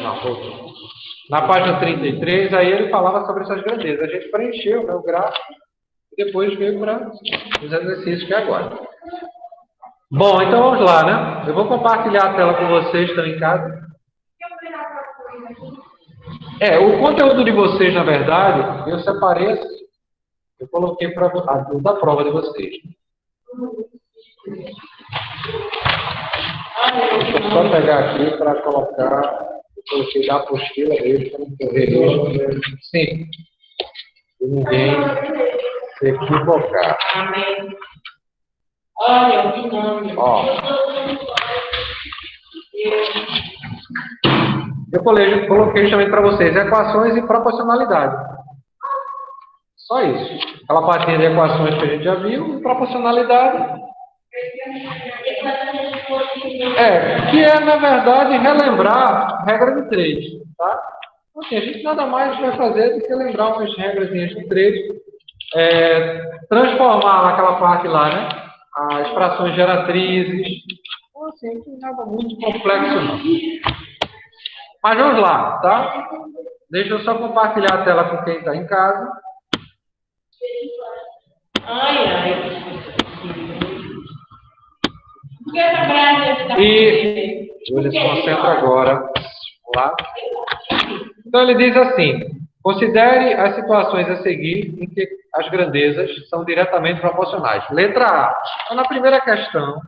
Não, voltou. Na página 33, aí ele falava sobre essas grandezas. A gente preencheu, né, o gráfico e depois veio para os exercícios que é agora. Bom, então vamos lá, né? Eu vou compartilhar a tela com vocês, estão em casa. O conteúdo de vocês, na verdade, eu separei assim. Eu coloquei para a da prova de vocês. Deixa eu só pegar aqui para colocar. Eu coloquei da apostila dele para não correr risco. Sim. E ninguém se equivocar. Amém. Olha, o nome. Ó. Eu coloquei também para vocês equações e proporcionalidade. Só isso. Aquela partinha de equações que a gente já viu, e proporcionalidade. Que é, na verdade, relembrar a regra de três. Tá? Então, assim, a gente nada mais vai fazer do que lembrar umas regras de três. Transformar naquela parte lá, né? As frações geratrizes. Então, assim, não é nada muito complexo, não. Mas vamos lá, tá? Deixa eu só compartilhar a tela com quem está em casa. E ele se concentra agora. Vamos lá. Então ele diz assim: considere as situações a seguir em que as grandezas são diretamente proporcionais. Letra A. Então, na primeira questão,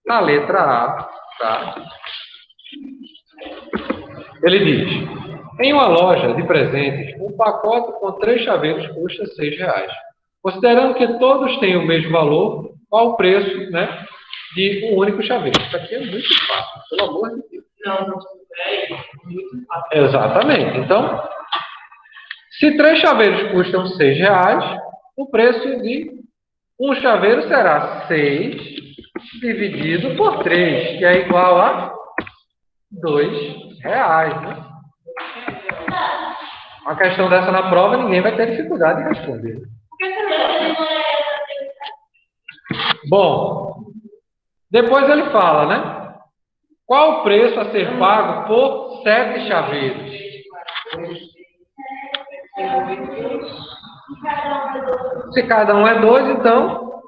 na letra A, tá? Ele diz: em uma loja de presentes, um pacote com 3 chaveiros custa R$6. Considerando que todos têm o mesmo valor, qual o preço, né, de um único chaveiro? Isso aqui é muito fácil, pelo amor de Deus. Não, muito fácil. Exatamente. Então, se 3 chaveiros custam R$6, o preço de um chaveiro será 6 dividido por 3, que é igual a R$2, né? Uma questão dessa na prova, ninguém vai ter dificuldade de responder. Bom, depois ele fala, né? Qual o preço a ser pago por 7 chaveiros? Se cada um é 2, então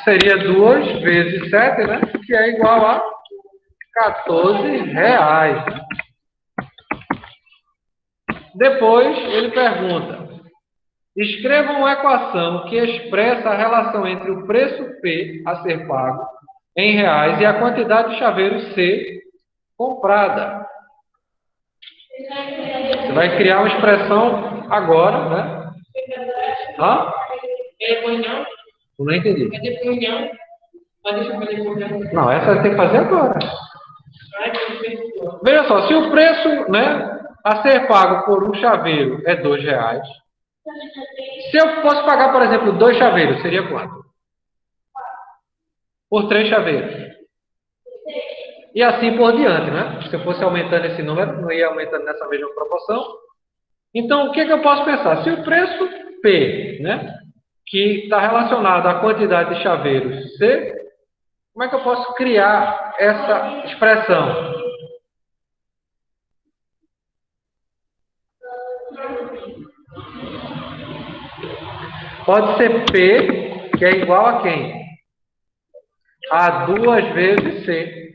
seria 2 vezes 7, né? Que é igual a R$14. Depois ele pergunta: escreva uma equação que expressa a relação entre o preço P a ser pago em reais e a quantidade de chaveiros C comprada. Você vai criar uma expressão agora, né? Hã? Eu não entendi. Não, essa tem que fazer agora. Veja só, se o preço, né, a ser pago por um chaveiro é R$2, se eu fosse pagar, por exemplo, 2 chaveiros, seria quanto? Por 3 chaveiros. E assim por diante, né? Se eu fosse aumentando esse número, não ia aumentando nessa mesma proporção. Então, o que eu posso pensar? Se o preço P, né, que está relacionado à quantidade de chaveiros C, como é que eu posso criar essa expressão? Pode ser P, que é igual a quem? A 2 vezes C.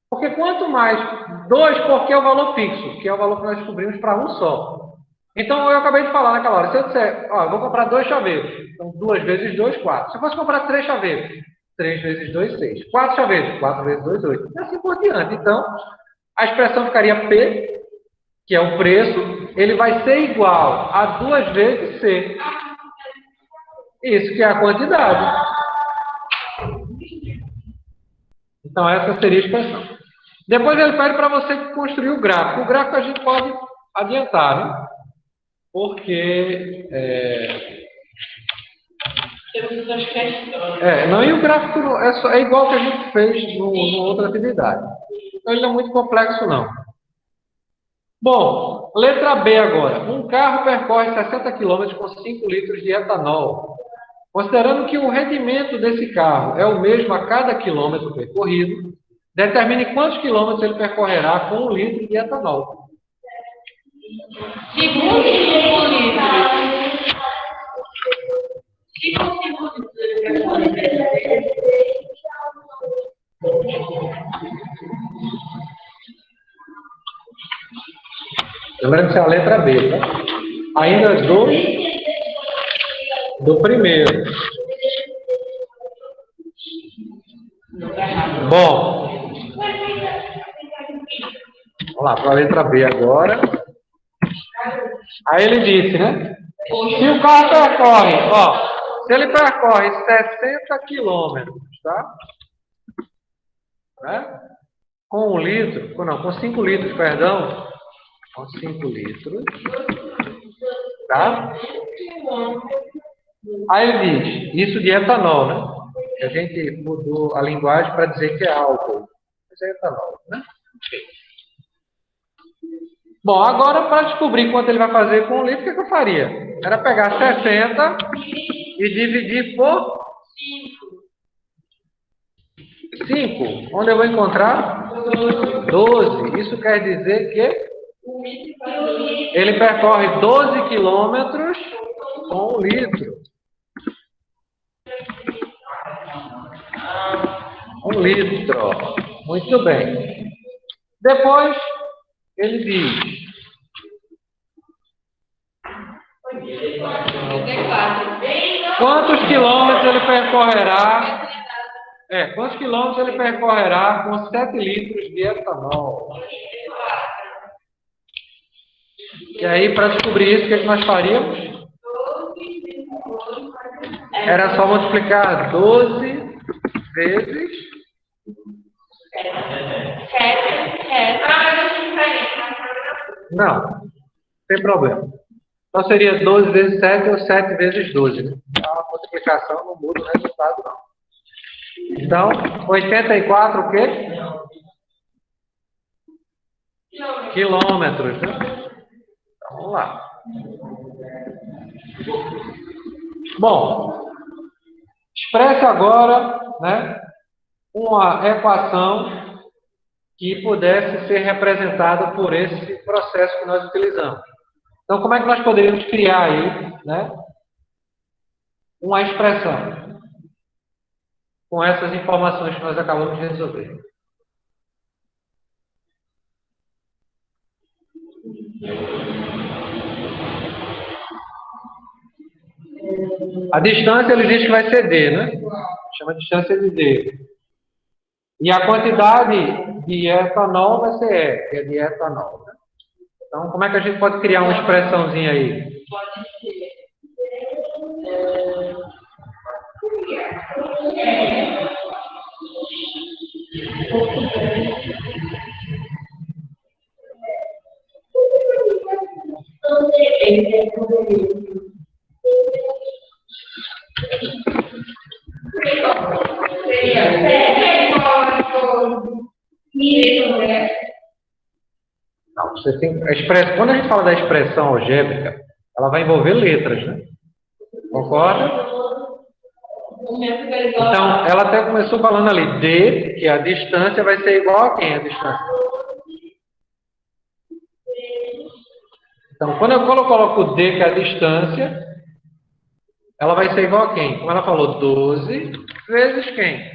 Porque quanto mais 2, porque é o valor fixo, que é o valor que nós descobrimos para um só. Então, eu acabei de falar naquela hora. Se eu disser, eu vou comprar 2 chaveiros. Então, 2 vezes 2, 4. Se eu fosse comprar 3 chaveiros, 3 vezes 2, 6. 4 chaveiros, 4 vezes 2, 8. E assim por diante. Então, a expressão ficaria P, que é o preço, ele vai ser igual a 2 vezes C. Isso que é a quantidade. Então, essa seria a expressão. Depois ele pede para você construir o gráfico. O gráfico a gente pode adiantar, né? Porque... não, e o gráfico é igual que a gente fez no outra atividade. Então, ele não é muito complexo, não. Bom, letra B agora. Um carro percorre 60 km com 5 litros de etanol. Considerando que o rendimento desse carro é o mesmo a cada quilômetro percorrido, Determine quantos quilômetros ele percorrerá com 1 litro de etanol. Segundo litro. Lembrando que é a letra B, tá? Ainda do primeiro. Bom. Vamos lá, para a letra B agora. Aí ele disse, né? Se o carro percorre, ó, se ele percorre 60 quilômetros, tá? Né? Com 1 litro, não, com 5 litros, perdão. Com 5 litros. Tá? Aí ele diz, isso de etanol, né? A gente mudou a linguagem para dizer que é álcool. Mas é etanol, né? Bom, agora para descobrir quanto ele vai fazer com 1 litro, o que eu faria? Era pegar 60 e dividir por 5. Onde eu vou encontrar? 12. Isso quer dizer que ele percorre 12 quilômetros com 1 litro. 1 litro. Muito bem. Depois, ele diz... Quantos quilômetros ele percorrerá? Quantos quilômetros ele percorrerá com 7 litros de etanol? E aí, para descobrir isso, o que nós faríamos? Era só multiplicar 12 vezes... Não, sem problema. Então seria 12 vezes 7 ou 7 vezes 12. Né? A multiplicação não muda o resultado, não. Então, 84 o quê? Quilômetros, né? Então, vamos lá. Bom, expresse agora, né, uma equação que pudesse ser representada por esse processo que nós utilizamos. Então, como é que nós poderíamos criar aí, né, uma expressão com essas informações que nós acabamos de resolver? A distância, ele diz que vai ser D, né? Chama a distância de D. E a quantidade de etanol vai ser E, que é de etanol. Né? Então, como é que a gente pode criar uma expressãozinha aí? Não, você tem a expressão. Quando a gente fala da expressão algébrica, ela vai envolver letras, né? Concorda? Então, ela até começou falando ali, D, que a distância vai ser igual a quem a distância? Então, quando eu coloco D, que é a distância, ela vai ser igual a quem? Como ela falou, 12 vezes quem?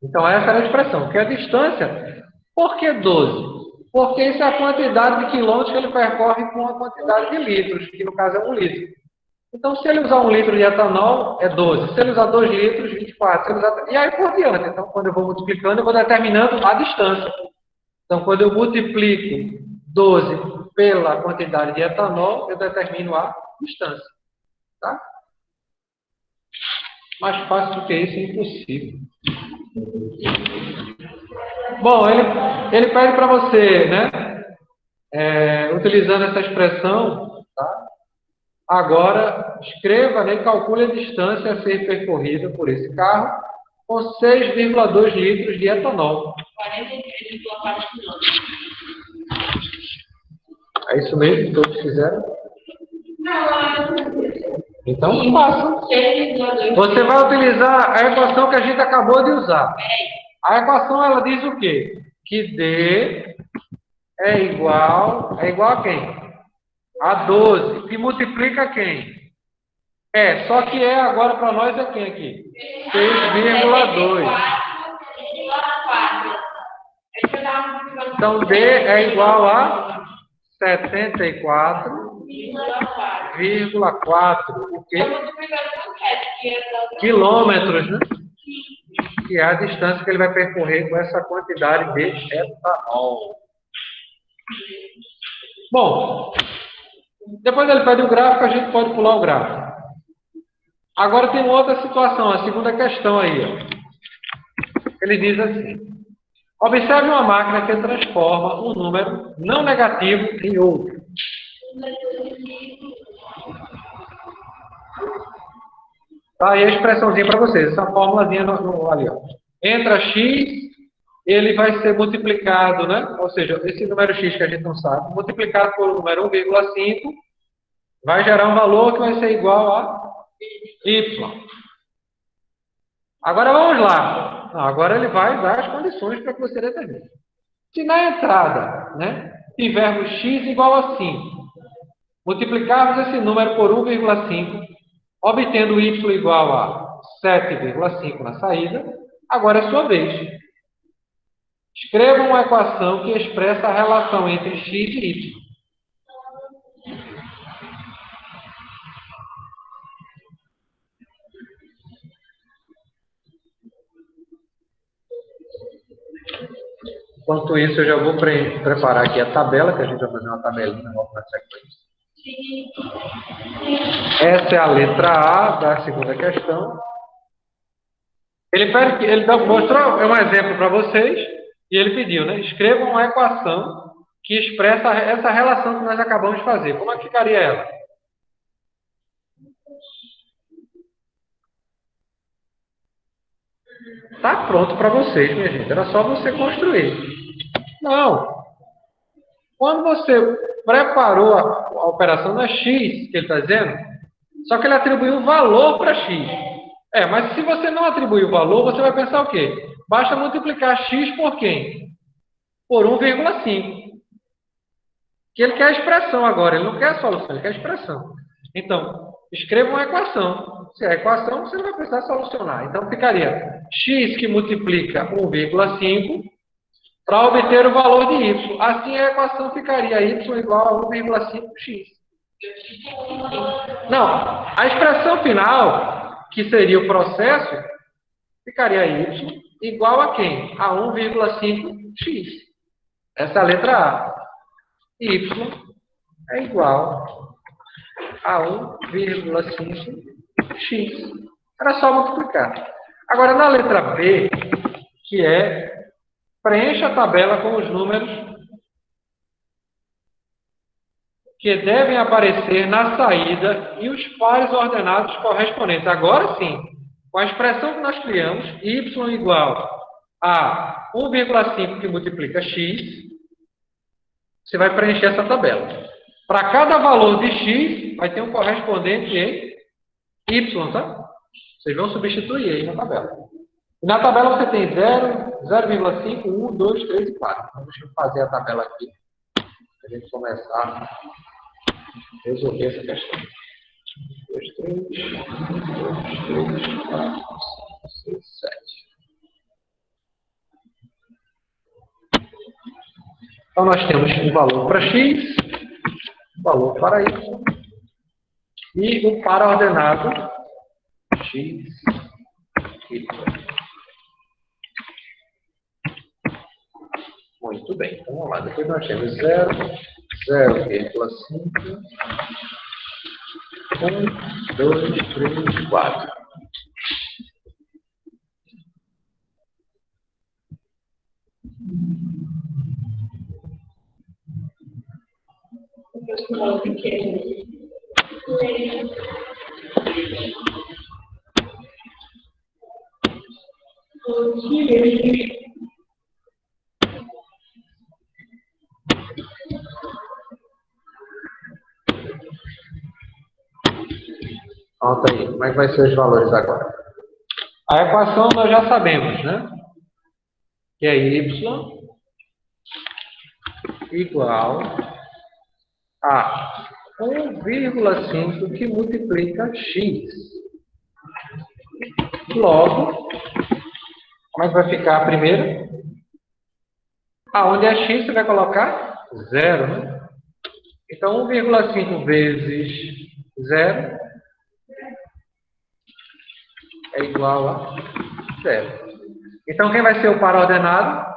Então, essa era a expressão, que é a distância. Por que 12? Porque isso é a quantidade de quilômetros que ele percorre com a quantidade de litros, que no caso é 1 litro. Então, se ele usar 1 litro de etanol, é 12. Se ele usar 2 litros, 24. Se ele usar... E aí por diante. Então, quando eu vou multiplicando, eu vou determinando a distância. Então, quando eu multiplico 12 pela quantidade de etanol, eu determino a distância. Tá? Mais fácil do que isso é impossível. Bom, ele pede para você, né, utilizando essa expressão, tá? Agora, escreva, né, e calcule a distância a ser percorrida por esse carro com 6,2 litros de etanol. 43,4 quilômetros. É isso mesmo que todos fizeram? Não. Então, faça. 6,2. Você vai utilizar a equação que a gente acabou de usar. A equação, ela diz o quê? Que D é igual a quem? A 12. Que multiplica quem? Só que agora para nós é quem aqui? 6,2. 4,4. Então, D é igual a 74,4. O quê? Quilômetros, né? Que é a distância que ele vai percorrer com essa quantidade de etanol. Bom, depois ele pede o gráfico, a gente pode pular o gráfico. Agora tem outra situação, a segunda questão aí. Ó. Ele diz assim: observe uma máquina que transforma um número não negativo em outro. Tá aí a expressãozinha para vocês, essa fórmulazinha ali. Ó. Entra x, ele vai ser multiplicado, né? Ou seja, esse número x que a gente não sabe, multiplicado por o número 1,5, vai gerar um valor que vai ser igual a y. Agora vamos lá. Não, agora ele vai dar as condições para que você determine. Se na entrada, né, tivermos x igual a 5, multiplicarmos esse número por 1,5, obtendo y igual a 7,5 na saída, agora é sua vez. Escreva uma equação que expressa a relação entre x e y. Enquanto isso, eu já vou preparar aqui a tabela, que a gente vai fazer uma tabelinha logo na sequência. Essa é a letra A da segunda questão. Ele mostrou um exemplo para vocês e ele pediu, né? Escreva uma equação que expressa essa relação que nós acabamos de fazer. Como é que ficaria ela? Está pronto para vocês, minha gente. Era só você construir. Não. Quando você preparou a operação na x, que ele está dizendo, só que ele atribuiu um valor para x. Mas se você não atribuir o valor, você vai pensar o quê? Basta multiplicar x por quem? Por 1,5. Que ele quer a expressão agora, ele não quer a solução, ele quer a expressão. Então, escreva uma equação. Se é a equação, você não vai precisar solucionar. Então, ficaria x que multiplica 1,5 para obter o valor de y. Assim, a equação ficaria y igual a 1,5x. Não, a expressão final, que seria o processo, ficaria y igual a quem? A 1,5x. Essa é a letra A. Y é igual a 1,5x. Era só multiplicar. Agora, na letra B, que é preencha a tabela com os números que devem aparecer na saída e os pares ordenados correspondentes. Agora sim, com a expressão que nós criamos, y igual a 1,5 que multiplica x, você vai preencher essa tabela. Para cada valor de x, vai ter um correspondente em y, tá? Vocês vão substituir aí na tabela. E na tabela você tem 0, 0,5, 1, 2, 3 e 4. Então, deixa eu fazer a tabela aqui, para a gente começar a resolver essa questão. 2, 3, 4, 5, 6, 7. Então, nós temos um valor para x, um valor para y, e um par ordenado x, y. Muito bem, então vamos lá. Depois nós temos 0, 0,5, 1, 2, 3, 4. Como é que vai ser os valores agora? A equação nós já sabemos, né? Que é y igual a 1,5 que multiplica x. Logo, como é que vai ficar a primeira? Onde é x, você vai colocar 0, né? Então, 1,5 vezes 0 é igual a 0. Então, quem vai ser o par ordenado?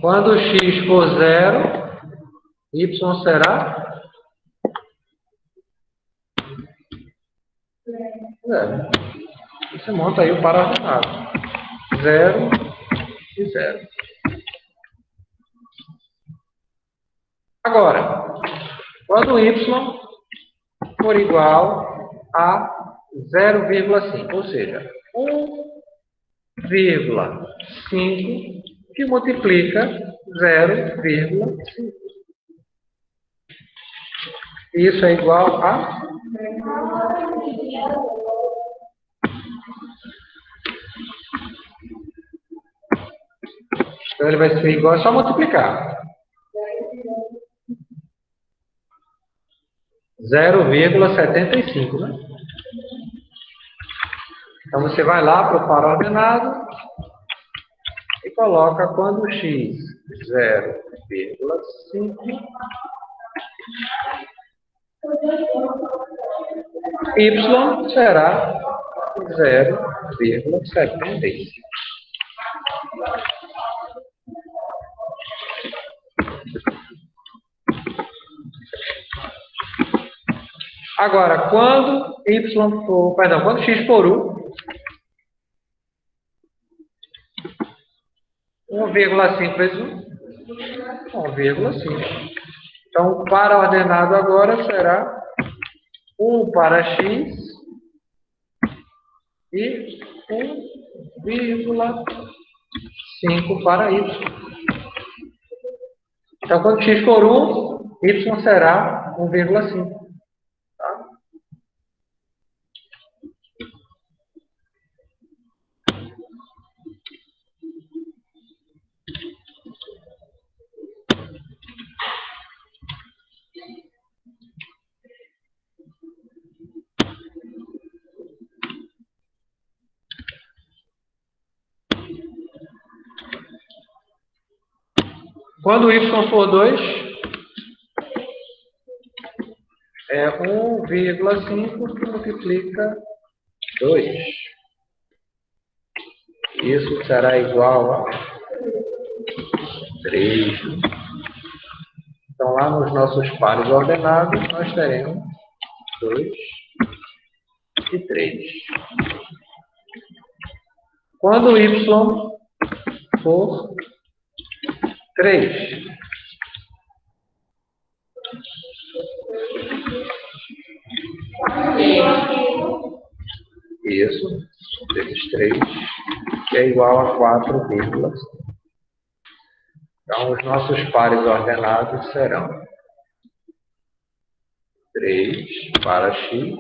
Quando x for 0, y será 0. Você monta aí o par ordenado. 0 e 0. Agora, quando y for igual a 0,5, ou seja, 1,5 que multiplica 0,5. Isso é igual a... Então, ele vai ser igual, é só multiplicar. 0,75, né? Então, você vai lá para o par ordenado e coloca quando x 0,5, y será 0,75. Agora, quando quando x for 1,5 vezes 1,5. Então, o par ordenado agora será 1 para x e 1,5 para y. Então, quando x for 1, y será 1,5. Tá? Quando y for 2, é 1,5 que multiplica 2. Isso será igual a 3. Então, lá nos nossos pares ordenados, nós teremos 2 e 3. Quando y for 3, isso, vezes 3, que é igual a 4,5. Então, os nossos pares ordenados serão 3 para x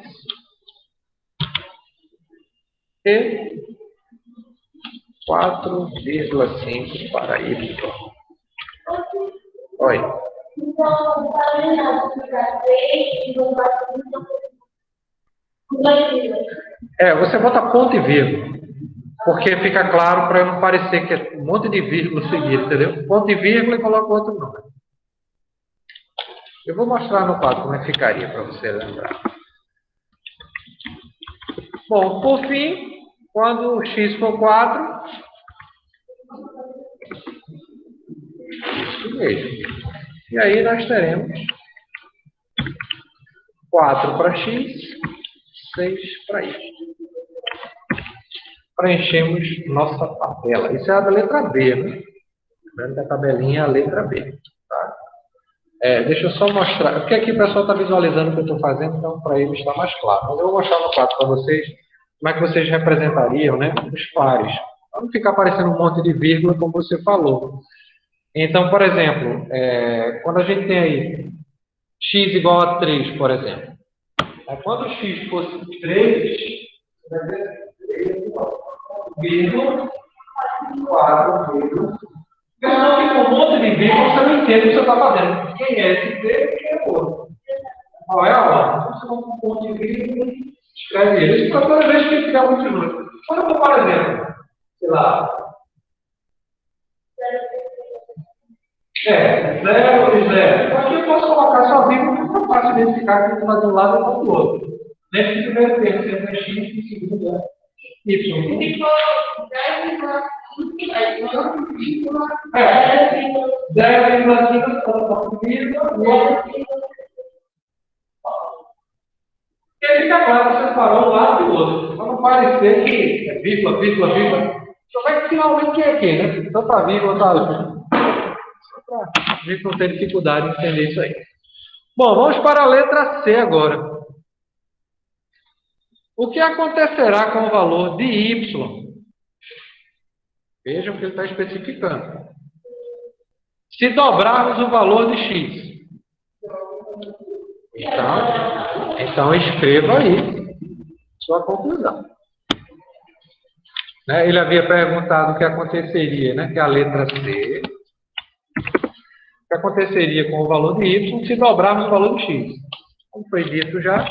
e 4,5 para y. Oi. Você bota ponto e vírgula, porque fica claro para não parecer que é um monte de vírgula seguido, entendeu? Ponto e vírgula e coloca outro número. Eu vou mostrar no quadro como é que ficaria para você lembrar. Bom, por fim, quando o x for 4, isso mesmo. E aí nós teremos 4 para x, 6 para y. Preenchemos nossa tabela. Isso é a da letra B, né? Lembrando que a tabelinha é a letra B. Tá? Deixa eu só mostrar, porque aqui o pessoal está visualizando o que eu estou fazendo, então para eles está mais claro. Mas eu vou mostrar no quadro para vocês como é que vocês representariam, né, os pares. Para não ficar aparecendo um monte de vírgula, como você falou. Então, por exemplo, quando a gente tem aí x igual a 3, por exemplo, Aí, quando x fosse 3, você vai ver 3,4 vírgula. Porque senão fica um monte de vírgula, você não entende o que você está fazendo. Quem é esse 3 e quem é o outro. Qual é a ordem? Então, você vai com um ponto de vírgula e escreve ele. Isso para toda vez que ficar muito longe. Quando eu vou, por exemplo, sei lá, 0 e 0. Então, aqui eu posso colocar só vírgula, porque não é fácil identificar que uma de um lado e uma do outro. Nesse primeiro tempo, sempre é x e segundo é y. É, 0,5 e aí fica claro que você separou um lado do outro. Para não parecer que é vírgula, vírgula, vírgula. Só vai que finalmente que é aqui, né? Tanta vírgula, tá? Só para a gente não ter dificuldade em entender isso aí. Bom, vamos para a letra C agora. O que acontecerá com o valor de y? Vejam o que ele está especificando. Se dobrarmos o valor de x. Então escreva aí sua conclusão. Né? Ele havia perguntado o que aconteceria, né? Que é a letra C. O que aconteceria com o valor de y se dobrarmos o valor de x? Como foi dito já,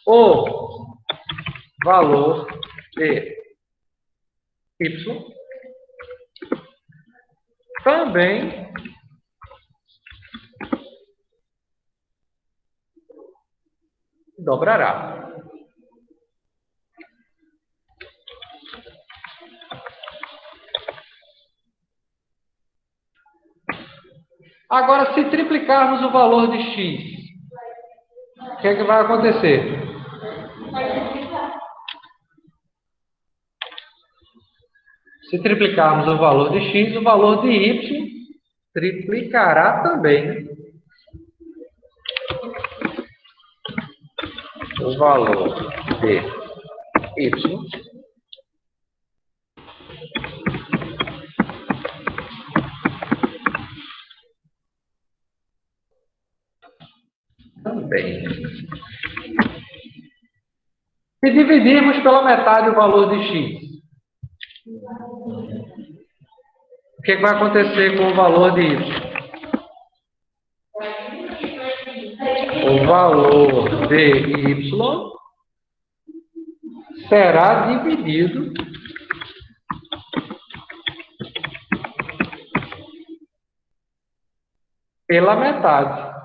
o valor de y também dobrará. Agora, se triplicarmos o valor de x, o que é que vai acontecer? Se triplicarmos o valor de x, o valor de y triplicará também. O valor de y também. Se dividirmos pela metade o valor de x, o que vai acontecer com o valor de y? O valor de y será dividido pela metade.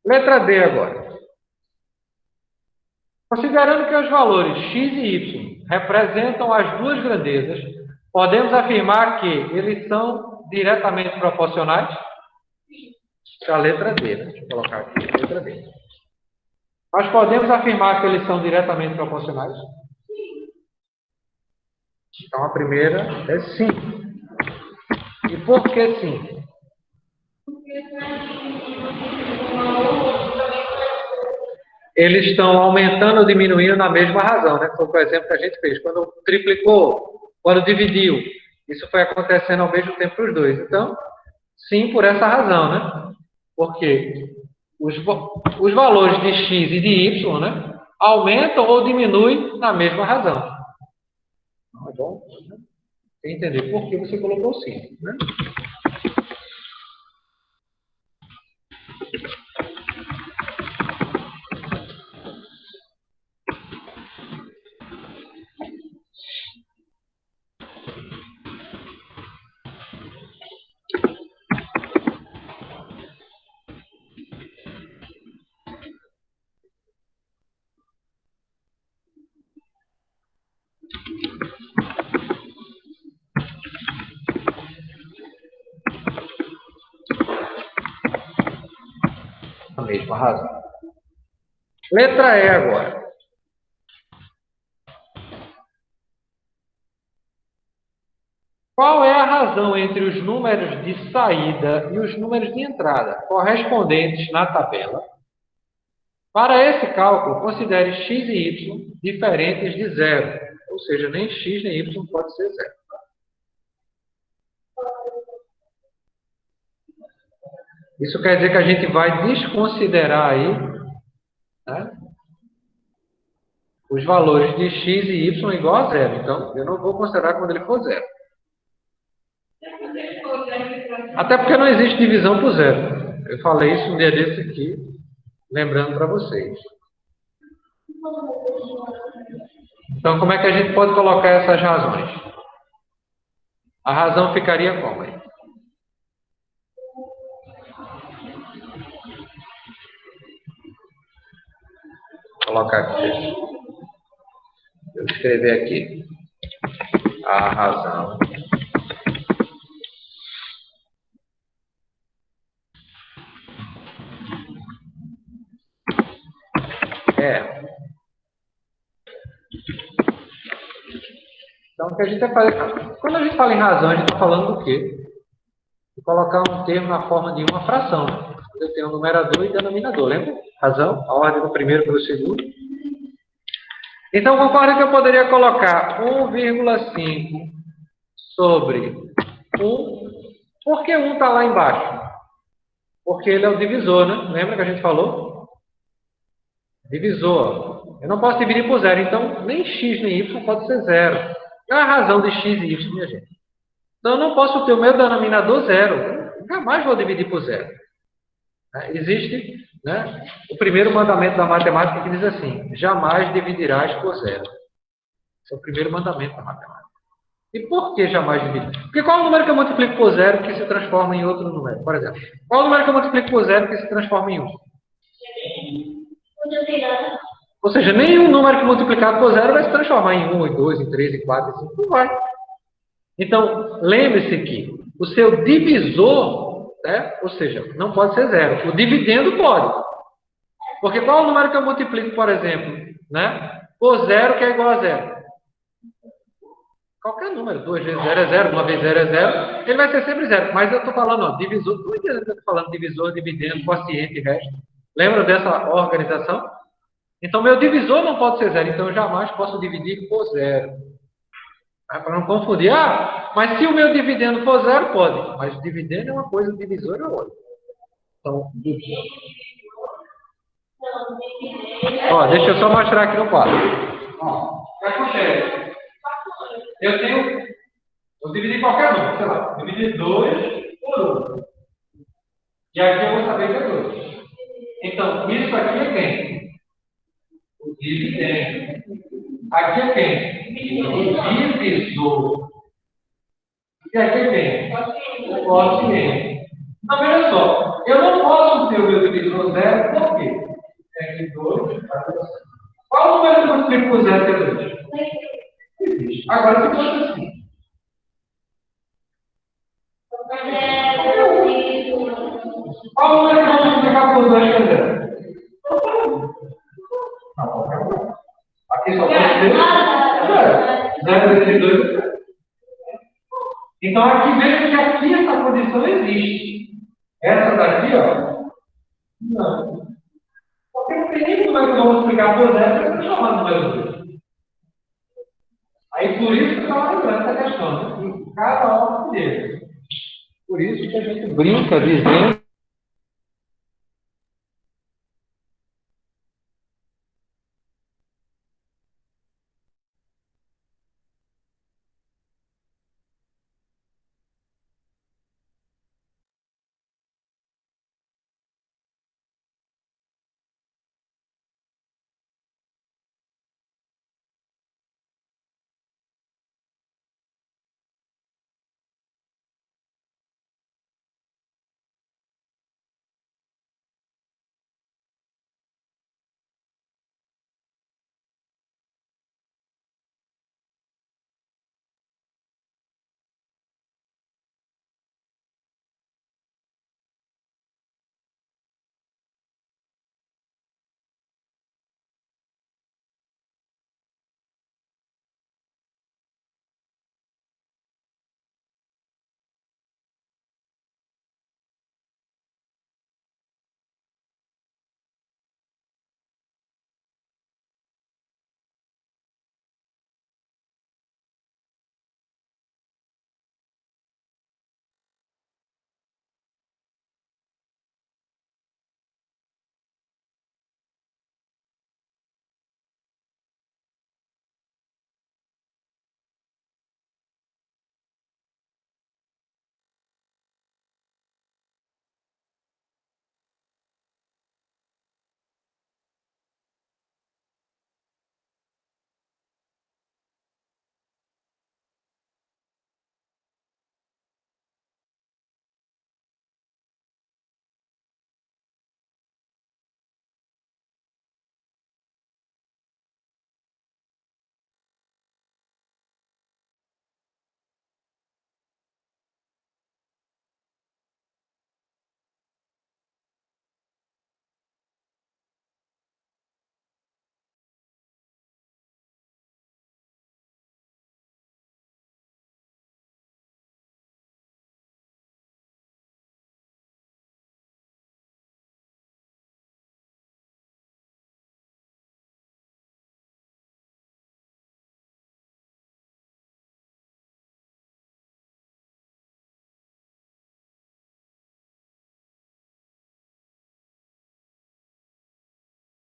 Letra D agora. Considerando que os valores x e y representam as duas grandezas, podemos afirmar que eles são diretamente proporcionais? Isso é a letra D, né? Deixa eu colocar aqui a letra D. Nós podemos afirmar que eles são diretamente proporcionais? Então a primeira é sim. E por que sim? Eles estão aumentando ou diminuindo na mesma razão, né? Foi o exemplo que a gente fez. Quando triplicou, quando dividiu, isso foi acontecendo ao mesmo tempo para os dois. Então, sim, por essa razão, né? Porque os valores de x e de y, né, aumentam ou diminuem na mesma razão. Tá bom? Entender por que você colocou sim, né? A mesma razão. Letra E agora. Qual é a razão entre os números de saída e os números de entrada correspondentes na tabela? Para esse cálculo, considere x e y diferentes de zero. Ou seja, nem x nem y pode ser zero. Isso quer dizer que a gente vai desconsiderar aí, né, os valores de x e y igual a zero. Então, eu não vou considerar quando ele for zero. Até porque não existe divisão por zero. Eu falei isso um dia desse aqui, lembrando para vocês. Então, como é que a gente pode colocar essas razões? A razão ficaria como aí? Vou colocar aqui. Eu vou escrever aqui. A razão é. Então, o que a gente vai fazer? Quando a gente fala em razão, a gente está falando do quê? De colocar um termo na forma de uma fração. Eu tenho um numerador e denominador, lembra? Razão, a ordem do primeiro para o segundo. Então, concorda que eu poderia colocar 1,5 sobre 1. Por que 1 está lá embaixo? Porque ele é o divisor, né? Lembra que a gente falou? Divisor. Eu não posso dividir por zero, então nem x nem y pode ser zero. É a razão de x e y, minha gente. Então, eu não posso ter o meu denominador zero. Eu jamais vou dividir por zero. Existe, né, o primeiro mandamento da matemática que diz assim: jamais dividirás por zero. Esse é o primeiro mandamento da matemática. E por que jamais dividir? Porque qual é o número que eu multiplico por zero que se transforma em outro número? Por exemplo, qual é o número que eu multiplico por zero que se transforma em 1? Ou seja, nenhum número que multiplicado por zero vai se transformar em 1, em 2, em 3, em 4, em 5. Não vai. Então, lembre-se que o seu divisor, né, ou seja, não pode ser zero. O dividendo pode. Porque qual é o número que eu multiplico, por exemplo, né, por zero que é igual a zero? Qualquer número. 2 vezes 0 é 0, 1 vez 0 é 0. Ele vai ser sempre 0. Mas eu estou falando, ó, divisor. Não entendo que eu estou falando divisor, dividendo, quociente e resto. Lembra dessa organização? Então, meu divisor não pode ser 0. Então, eu jamais posso dividir por 0. Para não confundir. Ah, mas se o meu dividendo for 0, pode. Mas dividendo é uma coisa, o divisor é outra. Então, ó, deixa eu só mostrar aqui no quadro. Ó, o que acontece? Eu tenho. Eu dividi qualquer número, sei lá. Dividi 2 por 1. E aqui eu vou saber que é 2. Então, isso aqui é quem? O dividendo. Aqui é quem? O divisor. E aqui é quem? O quociente. Então, veja só. Eu não posso ter o meu divisor 0, por quê? Tem aqui 2. Qual o número que eu multiplico por 0 que é 2? Existe. Agora, se fosse assim. Qual o número que eu vou multiplicar por 2 que é 0? Não, aqui só pode ser 0 vezes 2 é 0. Então, aqui veja que aqui essa condição existe. Essa daqui, ó, não. Porque não tem nem número que eu vou multiplicar por 0 para transformar no número 2. Aí, por isso que eu estava lembrando essa questão, né? Em cada ordem dele. Por isso que a gente brinca dizendo